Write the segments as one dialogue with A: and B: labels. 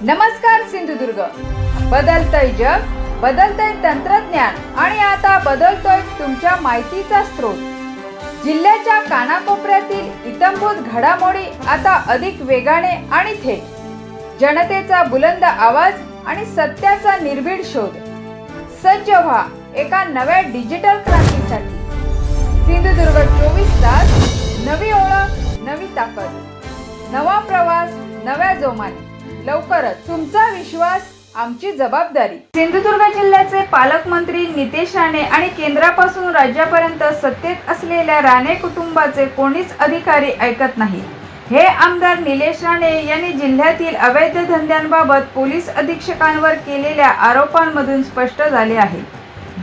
A: नमस्कार सिंधुदुर्ग. बदलतंय जग, बदलतंय तंत्रज्ञान आणि आता बदलतोय तुमच्या माहितीचा स्रोत. जिल्ह्याच्या कानाकोपऱ्यातील इत्थंभूत घडामोडी आता अधिक वेगाने आणि थेट. जनतेचा बुलंद आवाज आणि सत्याचा निर्भीड शोध. सज्ज व्हा एका नव्या डिजिटल क्रांतीसाठी. सिंधुदुर्ग 24 तास. नवी ओळख, नवी ताकद, नवा प्रवास, नव्या जोमाने. लवकरच. तुमचा विश्वास आमची जबाबदारी. सिंधुदुर्ग जिल्ह्याचे पालकमंत्री नितेश राणे आणि केंद्रापासून राज्यापर्यंत सत्तेत असलेल्या राणे कुटुंबाचे कोणीच अधिकारी ऐकत नाही, हे आमदार निलेश राणे यांनी जिल्ह्यातील अवैध धंद्यांबाबत पोलीस अधीक्षकांवर केलेल्या आरोपांमधून स्पष्ट झाले आहे.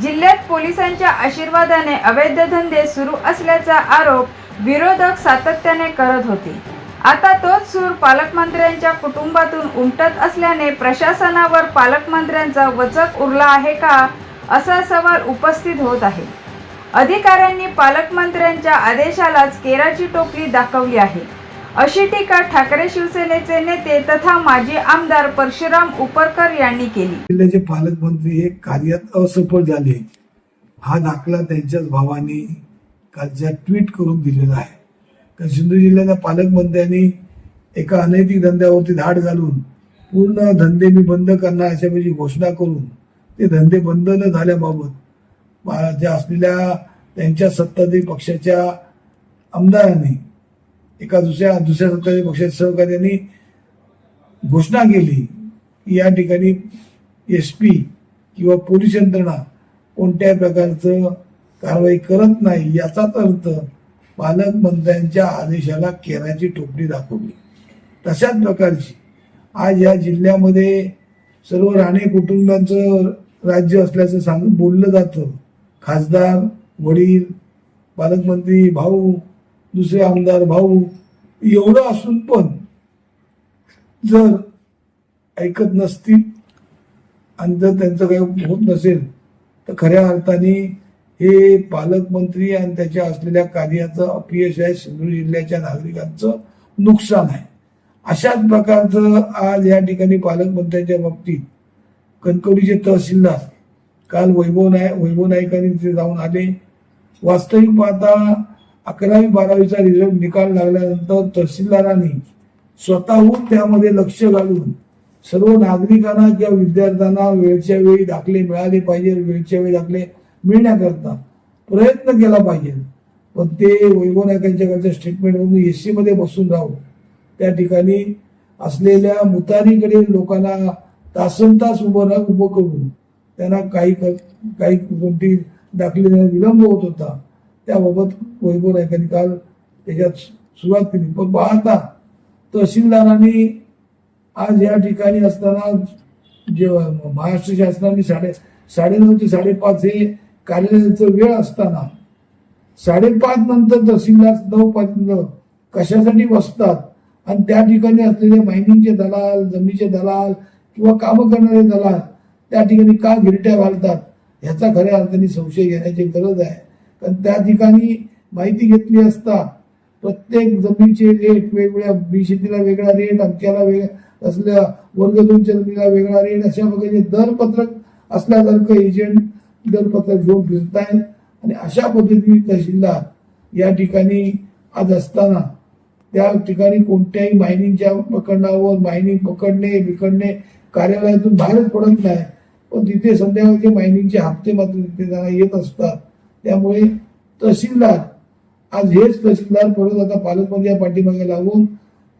A: जिल्ह्यात पोलिसांच्या आशीर्वादाने अवैध धंदे सुरू असल्याचा आरोप विरोधक सातत्याने करत होते. आता तोच सूर पालकमंत्र्यांच्या कुटुंबातून उमटत असल्याने प्रशासनावर पालकमंत्र्यांचा वचक उरला आहे का, असा सवाल उपस्थित होत आहे. अधिकाऱ्यांनी पालकमंत्र्यांच्या आदेशालाच केराची टोपली दाखवली आहे, अशी टीका ठाकरे शिवसेनेचे नेते तथा माजी आमदार परशुराम उपरकर यांनी केली.
B: जिल्ह्याचे पालकमंत्री हे कार्यात असफल झाले, हा दाखला त्यांच्याच भावाने कालच्या ट्विट करून दिलेला आहे. सिंधू जिल्ह्याच्या पालकमंत्र्यांनी एका अनैतिक धंद्यावरती धाड घालून पूर्ण धंदे मी बंद करणार अशापैकी घोषणा करून ते धंदे बंद न झाल्याबाबत ज्या असलेल्या त्यांच्या सत्ताधारी पक्षाच्या आमदारांनी एका दुसऱ्या सत्ताधारी पक्षाच्या सहकार्याने घोषणा केली की या ठिकाणी SP किंवा पोलीस यंत्रणा कोणत्याही प्रकारचं कारवाई करत नाही. याचाच अर्थ पालकमंत्र्यांच्या आदेशाला केराची टोपली दाखवली. तशाच प्रकारची आज या जिल्ह्यामध्ये सर्व राणे कुटुंबाचं राज्य असल्याचं बोललं जातं. खासदार, वडील, पालकमंत्री भाऊ, दुसरे आमदार भाऊ, एवढं असून पण जर ऐकत नसतील आणि जर त्यांचं काही होत नसेल तर खऱ्या अर्थाने हे पालकमंत्री आणि त्याच्या असलेल्या कार्याचं अपयश आहे. सिंधुदुर्ग जिल्ह्याच्या नागरिकांचं नुकसान आहे. अशाच प्रकारचं आज या ठिकाणी पालकमंत्र्यांच्या बाबतीत कणकवलीचे तहसीलदार काल वैभव नाईकांनी तिथे जाऊन आले. वास्तविक पाहता 11वी 12वीचा रिझल्ट निकाल लागल्यानंतर तहसीलदारांनी स्वतःहून त्यामध्ये लक्ष घालून सर्व नागरिकांना किंवा विद्यार्थ्यांना वेळच्या वेळी दाखले मिळाले पाहिजे, वेळच्या वेळी दाखले मिळण्याकरता प्रयत्न केला पाहिजे. पण ते वैभव नाईकांच्याकडच्या स्टेटमेंटमधून AC मध्ये बसून राहून त्या ठिकाणी असलेल्या मुतारीकडे लोकांना तासनतास उभं करून त्यांना काही कोणती दाखले देण्यात विलंब होत होता. त्याबाबत वैभव नाईकांनी काल त्याच्यात सुरुवात केली. पण पाहता तहसीलदारांनी आज या ठिकाणी असताना जे महाराष्ट्र शासनाने 9:30 ते 5:30 हे कार्यालयाचं वेळ असताना 5:30 नंतर तहसीलदार 9 पर्यंत कशासाठी बसतात आणि त्या ठिकाणी असलेले मायनिंगचे दलाल, जमिनीचे दलाल किंवा कामं करणारे दलाल त्या ठिकाणी का गिरट्या घालतात, ह्याचा खऱ्या अर्थाने संशय घेण्याची गरज आहे. कारण त्या ठिकाणी माहिती घेतली असता प्रत्येक जमिनीचे रेट वेगवेगळ्या, शेतीला वेगळा रेट, अमक्याला वेगळा असल्या वर्ग 2च्या जमिनीला वेगळा रेट, अशा प्रकारचे दरपत्रक असल्यासारखं एजंट दरपत्रक घेऊन फिरतायत. आणि अशा पद्धतीने तहसीलदार या ठिकाणी आज असताना त्या ठिकाणी कोणत्याही मायनिंगच्या प्रकरणावर मायनिंग पकडणे बिकडणे कार्यालयातून बाहेरच पडत नाही. पण तिथे संध्याकाळचे मायनिंगचे हप्ते मात्र तिथे त्यांना येत असतात. त्यामुळे तहसीलदार आज हेच तहसीलदार परत आता पालकमंत्र्या पाठीमागे लागून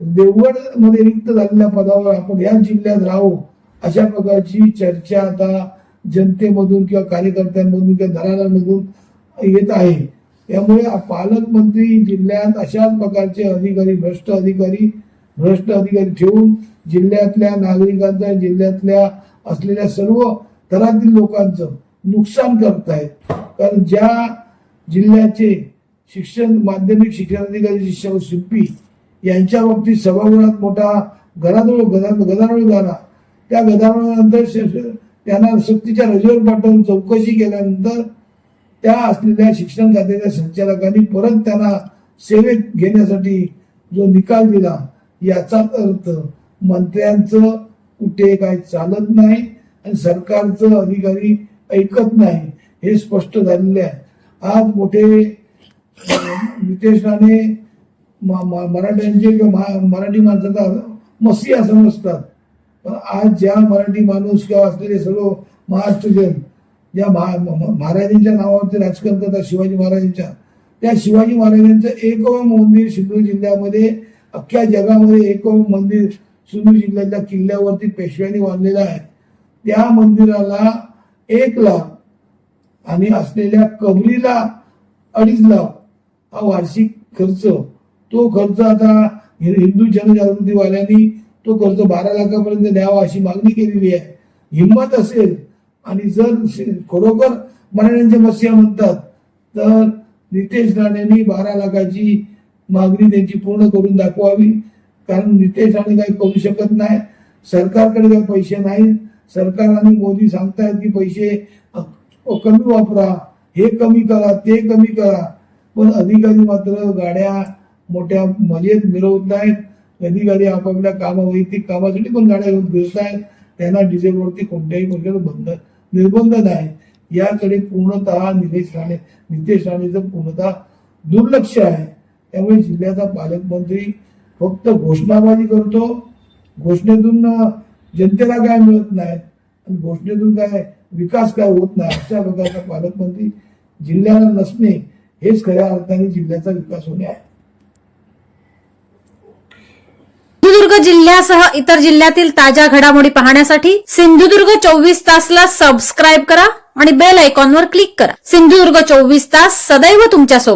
B: देवगड मध्ये रिक्त झालेल्या पदावर आपण या जिल्ह्यात राहू, अशा प्रकारची चर्चा आता जनतेमधून किंवा कार्यकर्त्यांमधून किंवा दलालांमधून येत आहे. त्यामुळे पालकमंत्री जिल्ह्यात अशाच प्रकारचे भ्रष्ट अधिकारी ठेवून जिल्ह्यातल्या नागरिकांचा, जिल्ह्यातल्या असलेल्या सर्व थरातील लोकांचं नुकसान करतायत. कारण ज्या जिल्ह्याचे माध्यमिक शिक्षणाधिकारी शिंपी यांच्या बाबतीत सभागृहात मोठा गदारोळ झाला. त्या गदारोळानंतर त्यांना सक्तीच्या रजेवर पाठवून चौकशी केल्यानंतर त्या असलेल्या शिक्षण खात्याच्या संचालकांनी परत त्यांना सेवेत घेण्यासाठी जो निकाल दिला, याचाच अर्थ मंत्र्यांचं कुठे काय चालत नाही आणि सरकारचं अधिकारी ऐकत नाही हे स्पष्ट झालेले आहे। आज मोठे नितेश राणे मराठ्यांचे किंवा मराठी माणसाचा मसीहा समजतात, पण आज ज्या मराठी माणूस किंवा असलेले सर्व महाराष्ट्रीयन ज्या महाराजांच्या नावावरती राजकारण करतात, शिवाजी महाराजांच्या, त्या शिवाजी महाराजांचं एकमेव मंदिर सिंधुदुर्ग जिल्ह्यामध्ये, अख्ख्या जगामध्ये एकमेव मंदिर सिंधुदुर्ग जिल्ह्याच्या किल्ल्यावरती पेशव्यांनी बांधलेलं आहे। त्या मंदिराला 1 लाख आणि असलेल्या कबरीला 2.5 लाख हा वार्षिक खर्च, तो खर्च आता हिंदू जनजागृतीवाल्यांनी तो खर्च 12 लाखापर्यंत द्यावा अशी मागणी केलेली आहे। हिंमत असेल आणि जर खरोखर मराठ्यांचे मसीहा म्हणतात तर नितेश राणेंनी 12 लाखाची मागणी त्यांची पूर्ण करून दाखवावी, कारण नितेश राणे काही करू शकत नाही, सरकारकडे काही पैसे नाहीत। सरकार आणि मोदी सांगतायत की पैसे कमी वापरा, हे कमी करा, ते कमी करा, पण अधिकारी मात्र गाड्या मोठ्या मजेत मिरवत नाहीत। अधिकारी आपापल्या वैयक्तिक कामासाठी पण गाड्या घेऊन फिरत आहेत, त्यांना डिझेलवरती कोणत्याही प्रकारचं निर्बंध नाही। याकडे पूर्णतः नितेश राणेचं पूर्णतः दुर्लक्ष आहे। त्यामुळे जिल्ह्याचा पालकमंत्री फक्त घोषणाबाजी करतो, घोषणेतून जनतेला काय मिळत नाही आणि घोषणेतून काय विकास काय होत नाही, अशा प्रकारचा पालकमंत्री जिल्ह्याला नसणे हेच खऱ्या अर्थाने जिल्ह्याचा विकास होणे आहे।
C: सिंधुदुर्ग जिल्ह्यासह इतर जिल्ह्यातील ताज्या घडामोडी पाहण्यासाठी सिंधुदुर्ग 24 तासला सबस्क्राईब करा आणि बेल आयकॉनवर क्लिक करा। सिंधुदुर्ग 24 तास सदैव तुमच्या सोबत।